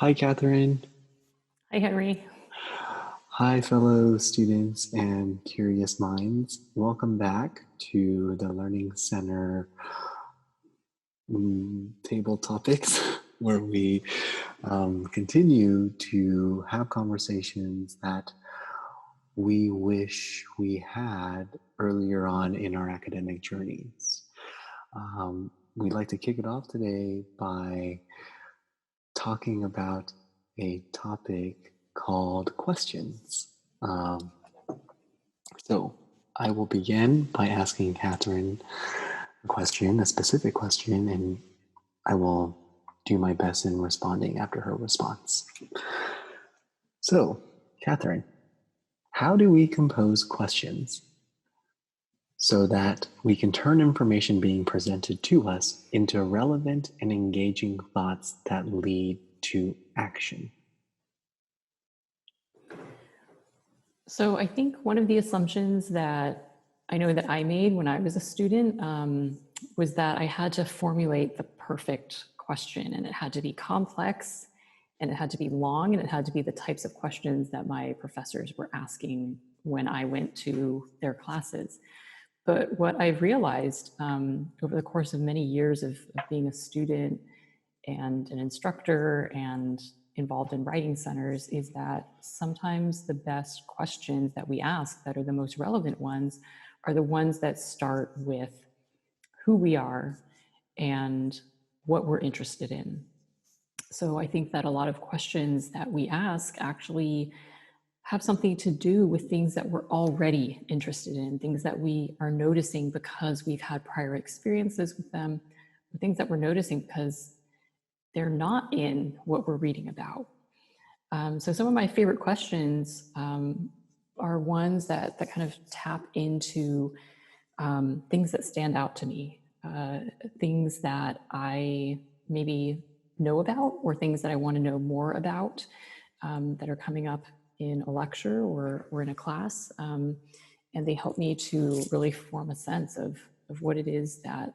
Hi, Catherine. Hi, Henry. Hi, fellow students and curious minds. Welcome back to the Learning Center table topics, where we continue to have conversations that we wish we had earlier on in our academic journeys. We'd like to kick it off today by talking about a topic called questions. Um, so I will begin by asking Catherine a question, a specific question, and I will do my best in responding after her response. So, Catherine, how do we compose questions so that we can turn information being presented to us into relevant and engaging thoughts that lead to action? So I think one of the assumptions that I know that I made when I was a student was that I had to formulate the perfect question, and it had to be complex, and it had to be long, and it had to be the types of questions that my professors were asking when I went to their classes. But what I've realized over the course of many years of being a student and an instructor and involved in writing centers is that sometimes the best questions that we ask that are the most relevant ones are the ones that start with who we are and what we're interested in. So I think that a lot of questions that we ask actually have something to do with things that we're already interested in, things that we are noticing because we've had prior experiences with them, or things that we're noticing because they're not in what we're reading about. So some of my favorite questions are ones that kind of tap into things that stand out to me, things that I maybe know about or things that I want to know more about that are coming up in a lecture or in a class. And they help me to really form a sense of what it is that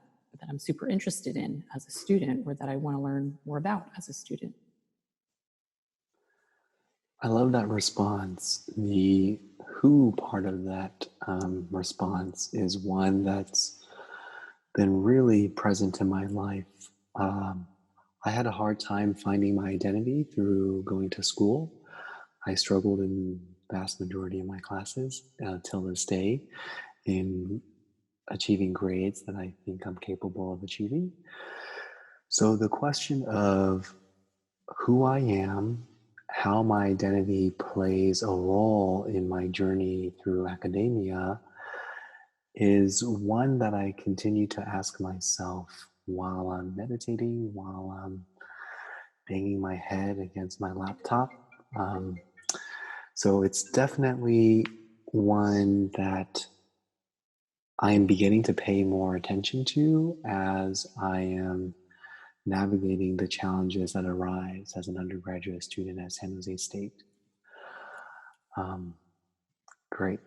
I'm super interested in as a student or that I want to learn more about as a student. I love that response. The who part of that response is one that's been really present in my life. Um, I had a hard time finding my identity through going to school. I struggled in vast majority of my classes till this day in achieving grades that I think I'm capable of achieving. So the question of who I am, how my identity plays a role in my journey through academia is one that I continue to ask myself while I'm meditating, while I'm banging my head against my laptop. Um, so it's definitely one that I am beginning to pay more attention to as I am navigating the challenges that arise as an undergraduate student at San Jose State. Um, Great.